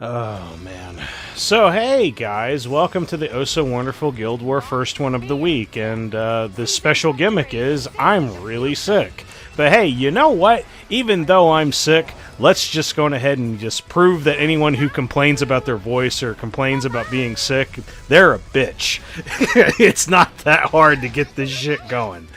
Oh, man. So, hey, guys, welcome to the oh-so-wonderful Guild War first one of the week, and the special gimmick is I'm really sick. But hey, you know what? Even though I'm sick, let's just go ahead and just prove that anyone who complains about their voice or complains about being sick, they're a bitch. It's not that hard to get this shit going.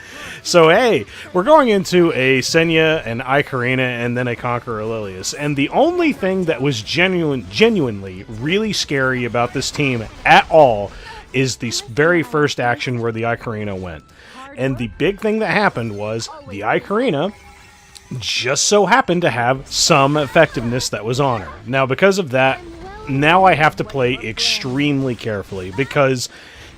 So hey, we're going into a Senya, an ae-KARINA, and then a Conqueror Lilias. And the only thing that was genuinely really scary about this team at all is the very first action where the ae-KARINA went. And the big thing that happened was the ae-KARINA just so happened to have some effectiveness that was on her. Now, because of that, now I have to play extremely carefully, because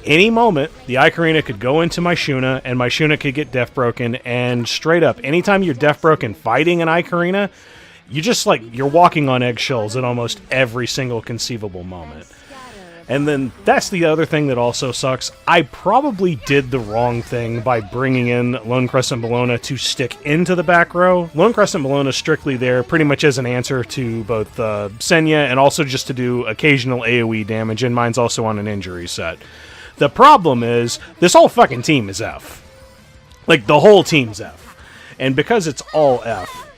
any moment, the ae-KARINA could go into my Shuna, and my Shuna could get death broken, and straight up, anytime you're death broken fighting an ae-KARINA, you're walking on eggshells at almost every single conceivable moment. And then that's the other thing that also sucks. I probably did the wrong thing by bringing in Lone Crescent Bellona to stick into the back row. Lone Crescent Bellona is strictly there pretty much as an answer to both Senya and also just to do occasional AoE damage, and mine's also on an injury set. The problem is, this whole fucking team is F. Like, the whole team's F. And because it's all F,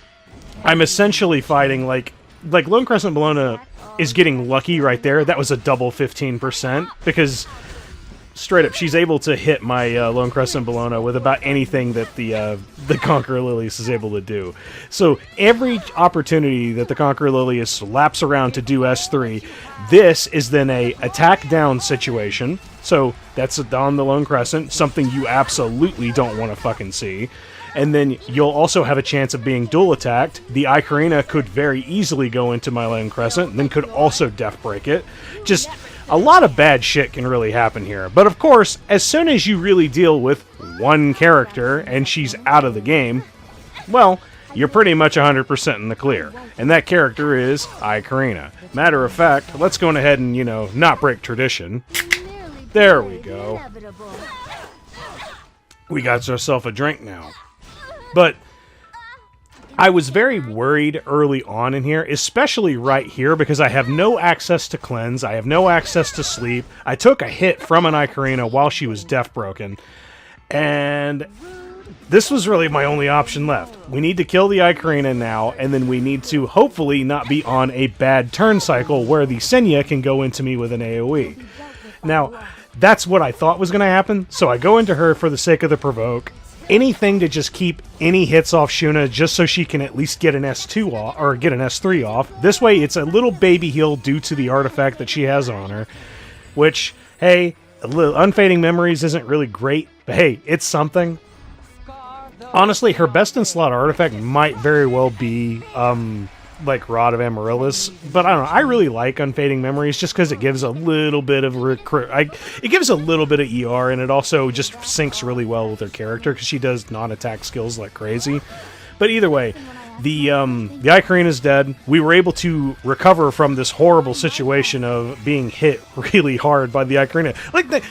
I'm essentially fighting, like Lone Crescent Bellona is getting lucky right there. That was a double 15%, because straight up, she's able to hit my Lone Crescent Bellona with about anything that the Conqueror Lilias is able to do. So every opportunity that the Conqueror Lilias laps around to do S3, this is then a attack down situation. So that's on the Lone Crescent, something you absolutely don't want to fucking see. And then you'll also have a chance of being dual attacked. The ae-KARINA could very easily go into my Lone Crescent, then could also death break it. Just a lot of bad shit can really happen here. But of course, as soon as you really deal with one character and she's out of the game, well, you're pretty much 100% in the clear. And that character is ae-KARINA. Matter of fact, let's go ahead and, not break tradition. There we go. We got ourselves a drink now. But I was very worried early on in here, especially right here, because I have no access to cleanse, I have no access to sleep. I took a hit from an ae-KARINA while she was death broken, and this was really my only option left. We need to kill the ae-KARINA now, and then we need to hopefully not be on a bad turn cycle where the Senya can go into me with an AoE. Now, that's what I thought was going to happen, so I go into her for the sake of the provoke. Anything to just keep any hits off Shuna, just so she can at least get an S2 off, or get an S3 off. This way, it's a little baby heal due to the artifact that she has on her. Which, hey, a little Unfading Memories isn't really great, but hey, it's something. Honestly, her best in slot artifact might very well be, like Rod of Amaryllis, but I don't know. I really like Unfading Memories just because it gives a little bit of it gives a little bit of ER, and it also just syncs really well with her character because she does non-attack skills like crazy. But either way, the ae-KARINA is dead. We were able to recover from this horrible situation of being hit really hard by the ae-KARINA.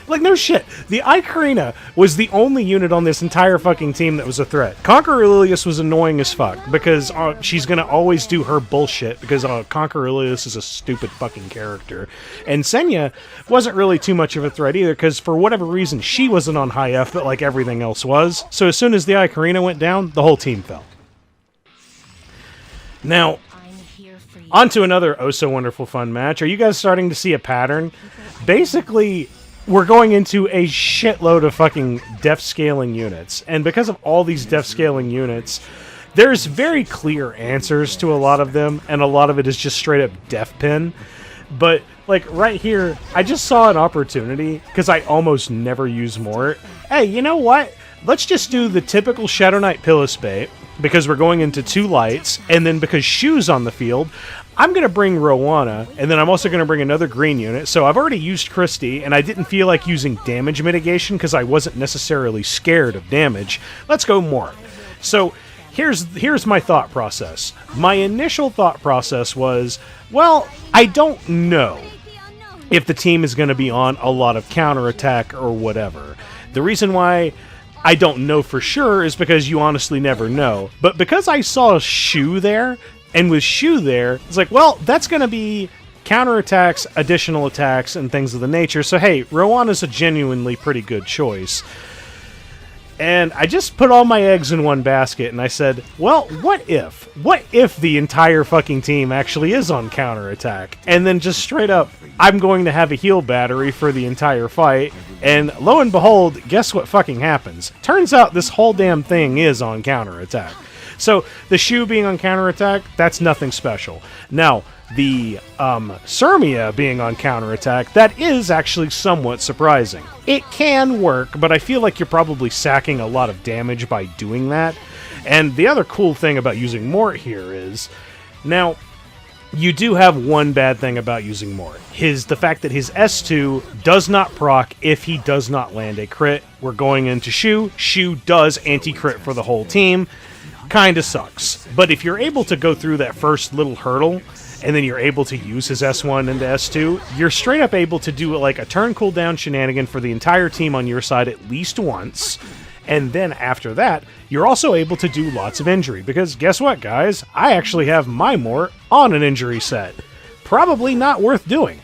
Like no shit. The ae-KARINA was the only unit on this entire fucking team that was a threat. Conqueror Lilias was annoying as fuck because she's gonna always do her bullshit because Conqueror Lilias is a stupid fucking character. And Senya wasn't really too much of a threat either because for whatever reason she wasn't on high F, but like everything else was. So as soon as the ae-KARINA went down, the whole team fell. Now, on to another oh-so-wonderful fun match. Are you guys starting to see a pattern? Basically, we're going into a shitload of fucking def-scaling units. And because of all these def-scaling units, there's very clear answers to a lot of them, and a lot of it is just straight-up def pin. But, like, right here, I just saw an opportunity, because I almost never use Mort. Hey, you know what? Let's just do the typical Shadow Knight Pyllis bait, because we're going into 2 lights, and then because Choux's on the field, I'm going to bring Roana, and then I'm also going to bring another green unit. So I've already used Christy, and I didn't feel like using damage mitigation because I wasn't necessarily scared of damage. Let's go Mort. So here's my thought process. My initial thought process was, well, I don't know if the team is going to be on a lot of counterattack or whatever. The reason why I don't know for sure is because you honestly never know. But because I saw Choux there, and with Choux there, it's like, well, that's going to be counterattacks, additional attacks, and things of the nature. So hey, Roana's a genuinely pretty good choice. And I just put all my eggs in one basket, and I said, well, what if? What if the entire fucking team actually is on counterattack? And then just straight up, I'm going to have a heal battery for the entire fight, and lo and behold, guess what fucking happens? Turns out this whole damn thing is on counterattack. So, the Choux being on counterattack, that's nothing special. Now, the Cermia being on counterattack, that is actually somewhat surprising. It can work, but I feel like you're probably sacking a lot of damage by doing that. And the other cool thing about using Mort here is, now, you do have one bad thing about using Mort. The fact that his S2 does not proc if he does not land a crit. We're going into Choux. Choux does anti-crit for the whole team. Kinda sucks. But if you're able to go through that first little hurdle, and then you're able to use his S1 into S2, you're straight up able to do like a turn cooldown shenanigan for the entire team on your side at least once, and then after that, you're also able to do lots of injury, because guess what, guys? I actually have my Mort on an injury set. Probably not worth doing.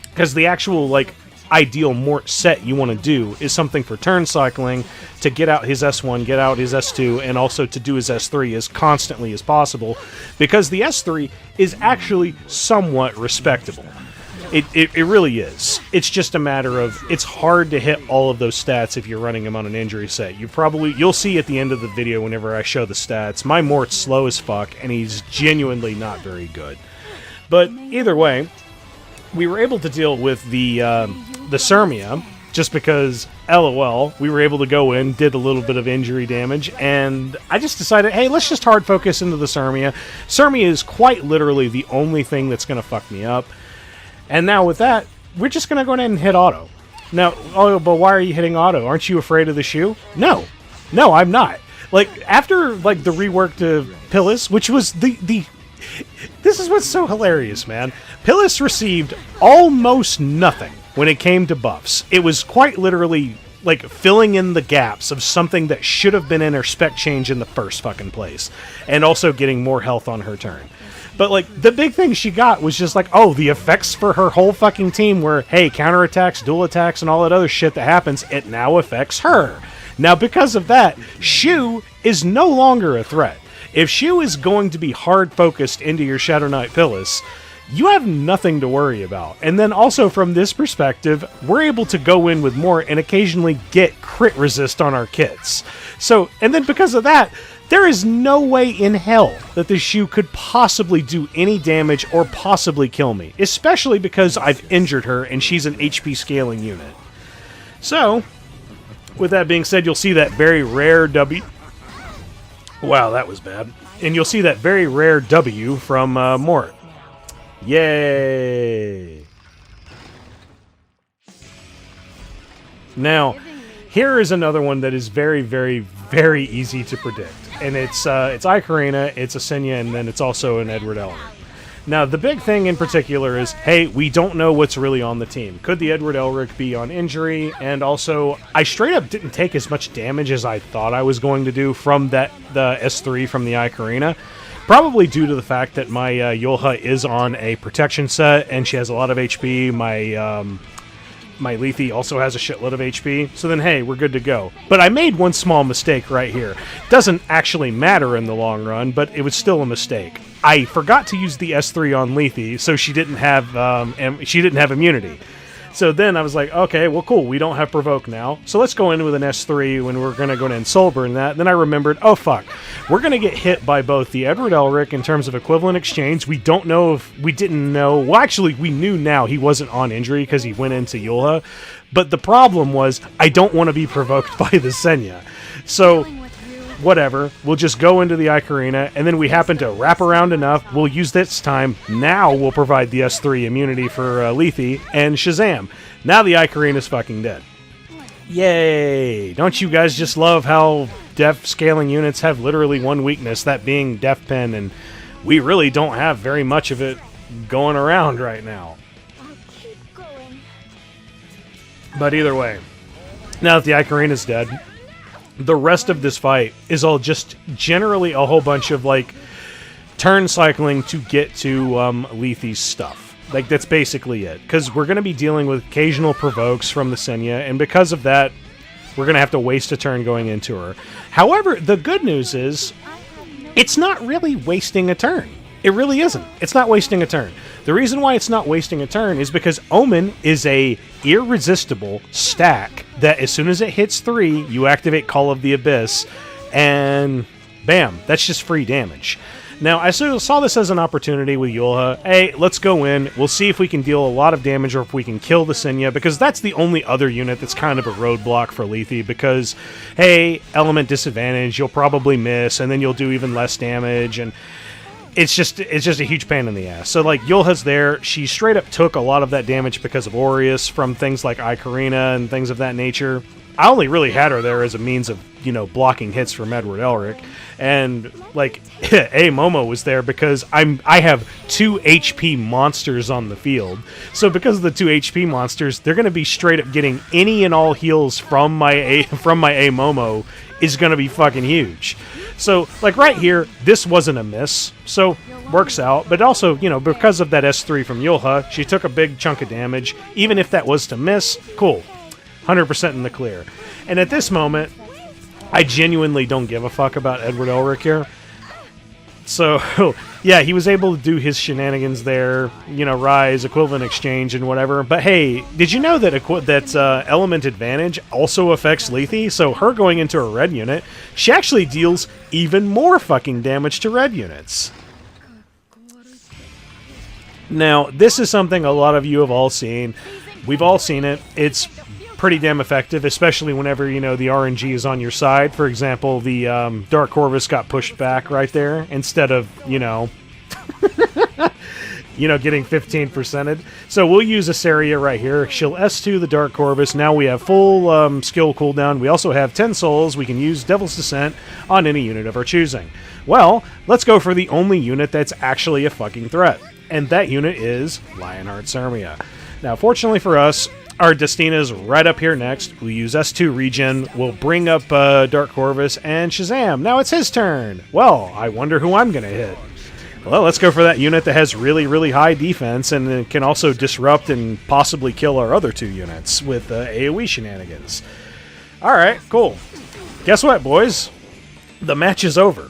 Because the actual, like, ideal Mort set you want to do is something for turn cycling to get out his S1, get out his S2, and also to do his S3 as constantly as possible, because the S3 is actually somewhat respectable. It really is. It's just a matter of, it's hard to hit all of those stats if you're running him on an injury set. You'll see at the end of the video whenever I show the stats, my Mort's slow as fuck, and he's genuinely not very good. But either way, we were able to deal with the Cermia, just because, LOL, we were able to go in, did a little bit of injury damage, and I just decided, hey, let's just hard focus into the Cermia. Cermia is quite literally the only thing that's going to fuck me up. And now with that, we're just going to go ahead and hit auto. Now, oh, but why are you hitting auto? Aren't you afraid of the Choux? No. No, I'm not. Like, after, like, the rework to Pyllis, which was the this is what's so hilarious, man. Pyllis received almost nothing when it came to buffs. It was quite literally, like, filling in the gaps of something that should have been in her spec change in the first fucking place. And also getting more health on her turn. But, like, the big thing she got was just like, oh, the effects for her whole fucking team were, hey, counterattacks, dual attacks, and all that other shit that happens, it now affects her. Now, because of that, Choux is no longer a threat. If Choux is going to be hard-focused into your Shadow Knight Pyllis, you have nothing to worry about. And then also from this perspective, we're able to go in with Mort and occasionally get crit resist on our kits. So, and then because of that, there is no way in hell that the Choux could possibly do any damage or possibly kill me, especially because I've injured her and she's an HP scaling unit. So, with that being said, you'll see that very rare W. Wow, that was bad. And you'll see that very rare W from Mort. Yay! Now, here is another one that is very, very, very easy to predict. And it's ae-KARINA, it's a Senya, and then it's also an Edward Elric. Now, the big thing in particular is, hey, we don't know what's really on the team. Could the Edward Elric be on injury? And also, I straight up didn't take as much damage as I thought I was going to do from the S3 from the ae-KARINA. Probably due to the fact that my Yulha is on a protection set, and she has a lot of HP. My Lethe also has a shitload of HP, so then, hey, we're good to go. But I made one small mistake right here. Doesn't actually matter in the long run, but it was still a mistake. I forgot to use the S3 on Lethe, so she didn't have immunity. So then I was like, okay, well, cool, we don't have Provoke now, so let's go in with an S3 when we're going to go in and Soulburn that. Then I remembered, oh, fuck, we're going to get hit by both the Edward Elric in terms of equivalent exchange. We don't know if we didn't know. Well, actually, we knew now he wasn't on injury because he went into Yulha. But the problem was, I don't want to be provoked by the Senya. So, whatever, we'll just go into the ae-KARINA, and then we happen to wrap around enough, we'll use this time, now we'll provide the S3 immunity for Lethe, and Shazam! Now the ae-KARINA's fucking dead. Yay! Don't you guys just love how def scaling units have literally one weakness, that being def pen, and we really don't have very much of it going around right now. But either way, now that the ae-KARINA's dead, the rest of this fight is all just generally a whole bunch of, like, turn cycling to get to Lethe's stuff. Like, that's basically it. Because we're going to be dealing with occasional provokes from the Senya, and because of that, we're going to have to waste a turn going into her. However, the good news is, it's not really wasting a turn. It really isn't. It's not wasting a turn. The reason why it's not wasting a turn is because Omen is a irresistible stack that as soon as it hits 3, you activate Call of the Abyss, and bam, that's just free damage. Now, I saw this as an opportunity with Yulha. Hey, let's go in. We'll see if we can deal a lot of damage or if we can kill the Senya, because that's the only other unit that's kind of a roadblock for Lethe, because, hey, element disadvantage, you'll probably miss, and then you'll do even less damage, and it's just a huge pain in the ass. So, like, Yulha's there. She straight up took a lot of that damage because of Aureus from things like ae-KARINA and things of that nature. I only really had her there as a means of, you know, blocking hits from Edward Elric. And, like, Momo was there because I have 2 HP monsters on the field. So because of the 2 HP monsters, they're going to be straight up getting any and all heals from my Momo is going to be fucking huge. So, like, right here, this wasn't a miss. So, works out. But also, you know, because of that S3 from Yulha, she took a big chunk of damage. Even if that was to miss, cool. 100% in the clear. And at this moment, I genuinely don't give a fuck about Edward Elric here. So, yeah, he was able to do his shenanigans there, you know, Rise, Equivalent Exchange, and whatever. But hey, did you know that Element Advantage also affects Lethe? So her going into a red unit, she actually deals even more fucking damage to red units. Now, this is something a lot of you have all seen. We've all seen it. It's pretty damn effective, especially whenever, you know, the RNG is on your side. For example, the Dark Corvus got pushed back right there instead of, you know, getting 15%ed. So we'll use Iseria right here. She'll S2 the Dark Corvus. Now we have full skill cooldown. We also have 10 souls. We can use Devil's Descent on any unit of our choosing. Well, let's go for the only unit that's actually a fucking threat. And that unit is Lionheart Cermia. Now, fortunately for us, our Destina's right up here next. We'll use S2 regen. We'll bring up Dark Corvus and Shazam. Now it's his turn. Well, I wonder who I'm going to hit. Well, let's go for that unit that has really, really high defense and can also disrupt and possibly kill our other 2 units with AoE shenanigans. Alright, cool. Guess what, boys? The match is over.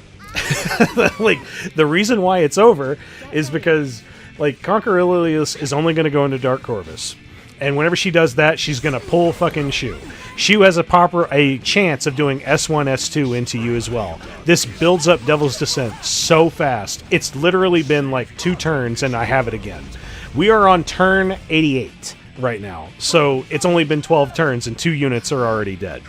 Like, the reason why it's over is because, like, Conqueror Lilias is only going to go into Dark Corvus. And whenever she does that, she's going to pull fucking Choux. Choux has a chance of doing S1, S2 into you as well. This builds up Devil's Descent so fast. It's literally been like 2 turns and I have it again. We are on turn 88 right now. So it's only been 12 turns and 2 units are already dead.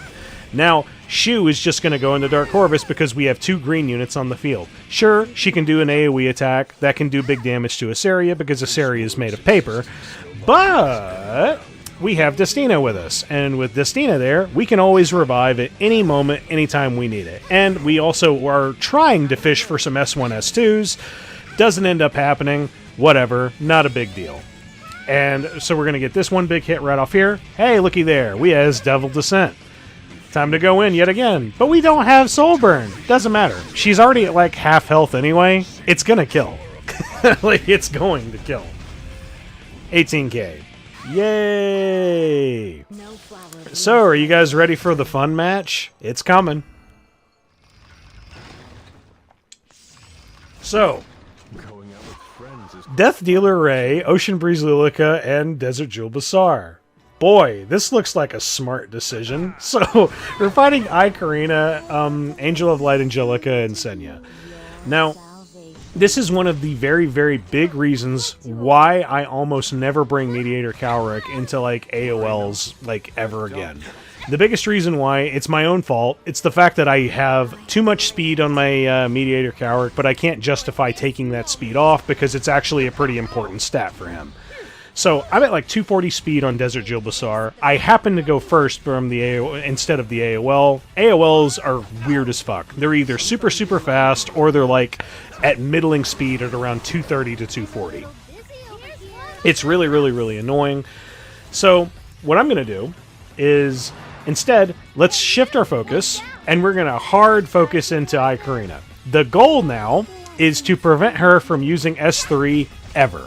Now, Choux is just going to go into Dark Corvus because we have 2 green units on the field. Sure, she can do an AoE attack. That can do big damage to Iseria because Iseria is made of paper. But we have Destina with us, and with Destina there, we can always revive at any moment, anytime we need it. And we also are trying to fish for some S1, S2s. Doesn't end up happening. Whatever. Not a big deal. And so we're going to get this one big hit right off here. Hey, looky there. We has Devil Descent. Time to go in yet again. But we don't have Soul Burn. Doesn't matter. She's already at like half health anyway. It's going to kill. Like, it's going to kill. 18k. Yay! So, are you guys ready for the fun match? It's coming. So, Death Dealer Ray, Ocean Breeze Luluca, and Desert Jewel Basar. Boy, this looks like a smart decision. So, we're fighting ae-KARINA, Angel of Light, Angelica, and Senya. Now, this is one of the very, very big reasons why I almost never bring Mediator Calric into, like, AOLs, like, ever again. The biggest reason why, it's my own fault. It's the fact that I have too much speed on my Mediator Calric, but I can't justify taking that speed off because it's actually a pretty important stat for him. So, I'm at like 240 speed on Desert Jewel Basar. I happen to go first from the AOL instead of the AOL. AOLs are weird as fuck. They're either super, super fast, or they're like at middling speed at around 230 to 240. It's really, really, really annoying. So, what I'm going to do is, instead, let's shift our focus, and we're going to hard focus into ae-KARINA. The goal now is to prevent her from using S3 ever.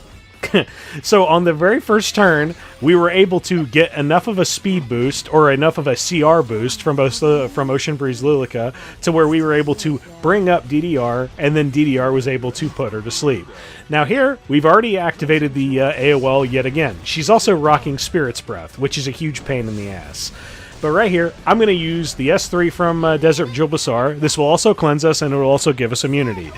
So on the very first turn, we were able to get enough of a speed boost or enough of a CR boost from both from Ocean Breeze Luluca to where we were able to bring up DDR, and then DDR was able to put her to sleep. Now here, we've already activated the AOL yet again. She's also rocking Spirit's Breath, which is a huge pain in the ass. But right here, I'm going to use the S3 from Desert Jewel Basar. This will also cleanse us, and it will also give us immunity.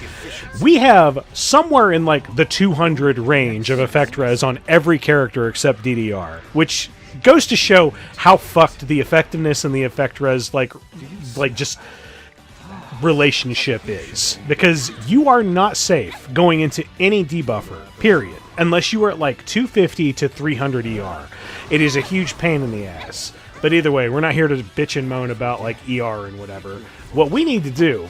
We have somewhere in like the 200 range of effect res on every character except DDR, which goes to show how fucked the effectiveness and the effect res like just relationship is. Because you are not safe going into any debuffer, period, unless you are at like 250 to 300 ER. It is a huge pain in the ass. But either way, we're not here to bitch and moan about like ER and whatever. What we need to do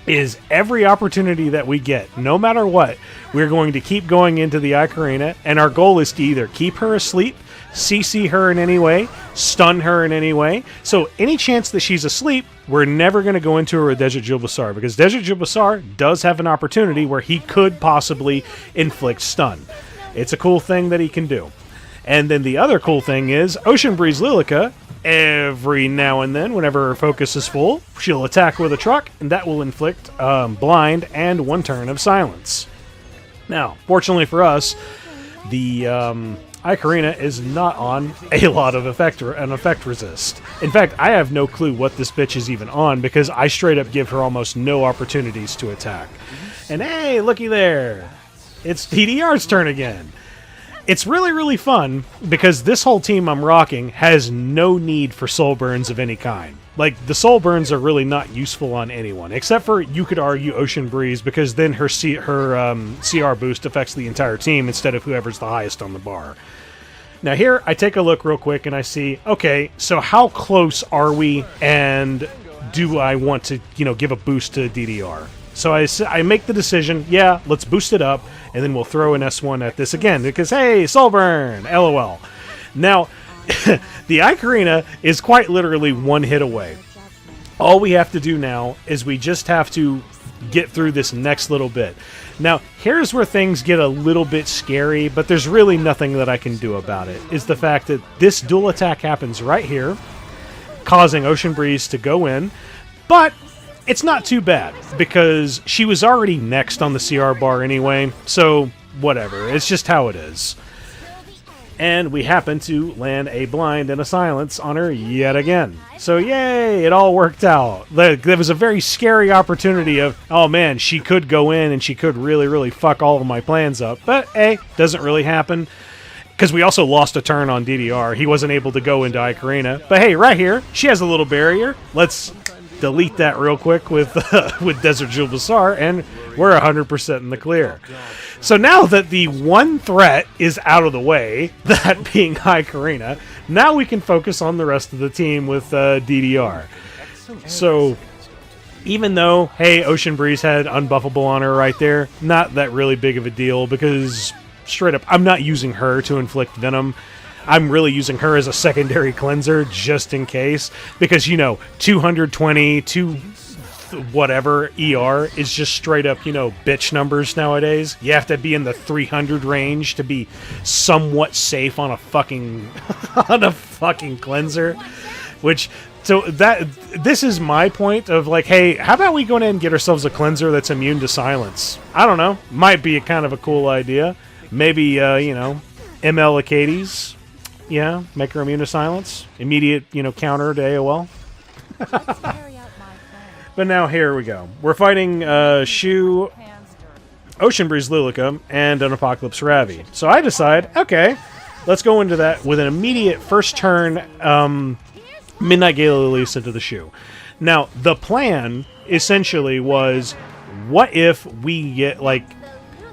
is every opportunity that we get, no matter what, we're going to keep going into the ae-KARINA, and our goal is to either keep her asleep, CC her in any way, stun her in any way. So any chance that she's asleep, we're never going to go into her with Desert Jewel Basar, because Desert Jewel Basar does have an opportunity where he could possibly inflict stun. It's a cool thing that he can do. And then the other cool thing is, Ocean Breeze Lilica, every now and then, whenever her focus is full, she'll attack with a truck, and that will inflict blind and 1 turn of silence. Now, fortunately for us, the ae-KARINA is not on a lot of effect resist. In fact, I have no clue what this bitch is even on, because I straight up give her almost no opportunities to attack. And hey, looky there! It's DDR's turn again! It's really, really fun, because this whole team I'm rocking has no need for soul burns of any kind. Like, the soul burns are really not useful on anyone, except for, you could argue, Ocean Breeze, because then her CR boost affects the entire team instead of whoever's the highest on the bar. Now here, I take a look real quick and I see, okay, so how close are we, and do I want to, give a boost to DDR? So I make the decision, yeah, let's boost it up, and then we'll throw an S1 at this again, because, hey, soul burn, LOL. Now, the ae-KARINA is quite literally 1 hit away. All we have to do now is we just have to get through this next little bit. Now, here's where things get a little bit scary, but there's really nothing that I can do about it, is the fact that this dual attack happens right here, causing Ocean Breeze to go in, but it's not too bad, because she was already next on the CR bar anyway, so whatever, it's just how it is. And we happen to land a blind and a silence on her yet again. So yay, it all worked out. There was a very scary opportunity of, oh man, she could go in and she could really, really fuck all of my plans up. But hey, doesn't really happen. Because we also lost a turn on DDR. He wasn't able to go into ae-KARINA. But hey, right here, she has a little barrier. Let's delete that real quick with Desert Jewel Basar, and we're 100% in the clear. So now that the one threat is out of the way, that being ae-KARINA, now we can focus on the rest of the team with DDR. So even though, hey, Ocean Breeze had unbuffable on her right there, not that really big of a deal, because straight up, I'm not using her to inflict venom. I'm really using her as a secondary cleanser just in case, because, 220, whatever ER is just straight up, bitch numbers nowadays. You have to be in the 300 range to be somewhat safe on a fucking cleanser, which, so this is my point of like, hey, how about we go ahead and get ourselves a cleanser that's immune to silence? I don't know, might be a kind of a cool idea. Maybe ML Acades. Yeah, make her immune to silence. Immediate, counter to AOL. But now here we go. We're fighting Choux, Ocean Breeze Lilica, and an Apocalypse Ravi. So I decide, okay, let's go into that with an immediate first turn Midnight Gala Lilias into the Choux. Now, the plan essentially was, what if we get,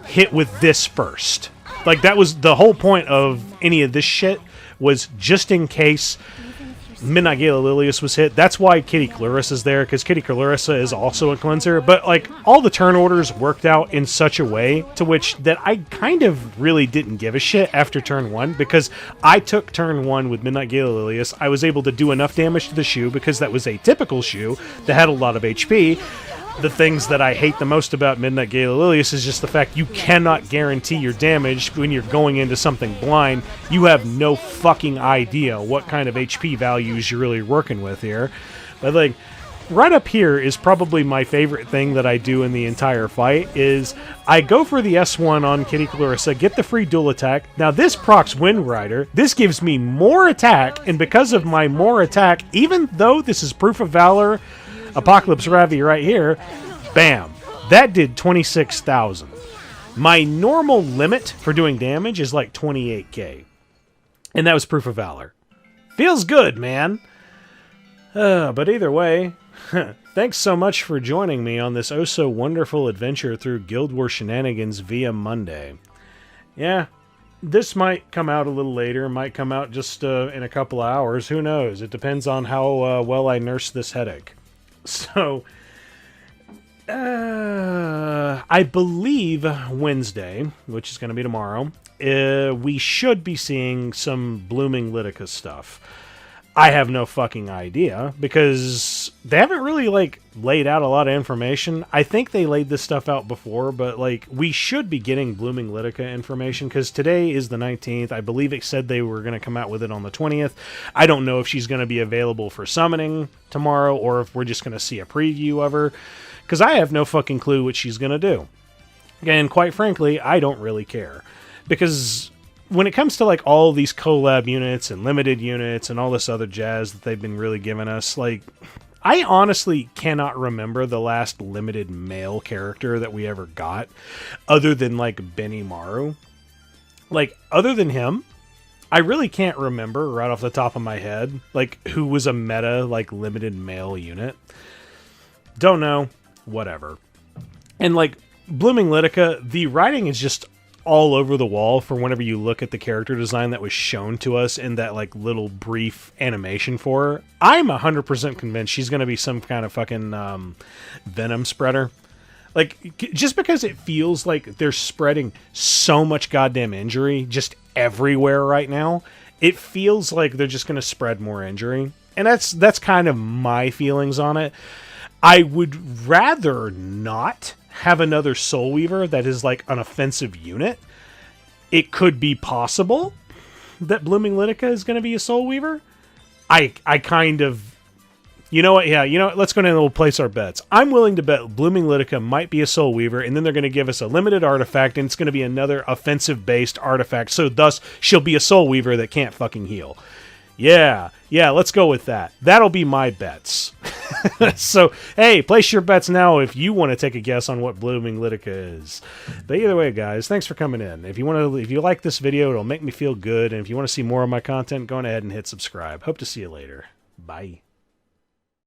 hit with this first? That was the whole point of any of this shit, was just in case Midnight Gala Lilias was hit. That's why Kitty Clarissa is there, because Kitty Clarissa is also a cleanser. But, all the turn orders worked out in such a way to which that I kind of really didn't give a shit after turn 1, because I took turn 1 with Midnight Gala Lilias. I was able to do enough damage to the Choux, because that was a typical Choux that had a lot of HP. the things that I hate the most about Midnight Gala Lilias is just the fact you cannot guarantee your damage when you're going into something blind. You have no fucking idea what kind of HP values you're really working with here. But like, right up here is probably my favorite thing that I do in the entire fight is I go for the S1 on Kitty Clarissa, get the free dual attack. Now this procs Wind Rider. This gives me more attack, and because of my more attack, even though this is Proof of Valor, Apocalypse Ravi right here, bam, that did 26,000. My normal limit for doing damage is like 28k, and that was Proof of Valor. Feels good, man. But either way, thanks so much for joining me on this oh-so-wonderful adventure through Guild War Shenanigans via Monday. Yeah, this might come out a little later, might come out just in a couple of hours, who knows? It depends on how well I nurse this headache. So, I believe Wednesday, which is going to be tomorrow, we should be seeing some Blooming Lilica stuff. I have no fucking idea, because they haven't really, like, laid out a lot of information. I think they laid this stuff out before, but, like, we should be getting Blooming Lilica information, because today is the 19th. I believe it said they were going to come out with it on the 20th. I don't know if she's going to be available for summoning tomorrow, or if we're just going to see a preview of her, because I have no fucking clue what she's going to do. And quite frankly, I don't really care, because when it comes to like all these collab units and limited units and all this other jazz that they've been really giving us, like, I honestly cannot remember the last limited male character that we ever got other than like Benny Maru. Like, other than him, I really can't remember right off the top of my head, like, who was a meta, like, limited male unit. Don't know. Whatever. And like, Blooming Lilica, the writing is just all over the wall for whenever you look at the character design that was shown to us in that like little brief animation for her. I'm 100% convinced she's going to be some kind of fucking venom spreader. Like, just because it feels like they're spreading so much goddamn injury just everywhere right now, it feels like they're just going to spread more injury. And that's kind of my feelings on it. I would rather not have another Soul Weaver that is like an offensive unit. It could be possible that Blooming Lilica is going to be a Soul Weaver. I kind of... You know what? Yeah, you know what? Let's go ahead and we'll place our bets. I'm willing to bet Blooming Lilica might be a Soul Weaver, and then they're going to give us a limited artifact, and it's going to be another offensive-based artifact, so thus she'll be a Soul Weaver that can't fucking heal. Yeah, let's go with that. That'll be my bets. So, hey, place your bets now if you want to take a guess on what Blooming Lilica is. But either way, guys, thanks for coming in. If you like this video, it'll make me feel good, and if you want to see more of my content, go on ahead and hit subscribe. Hope to see you later. Bye.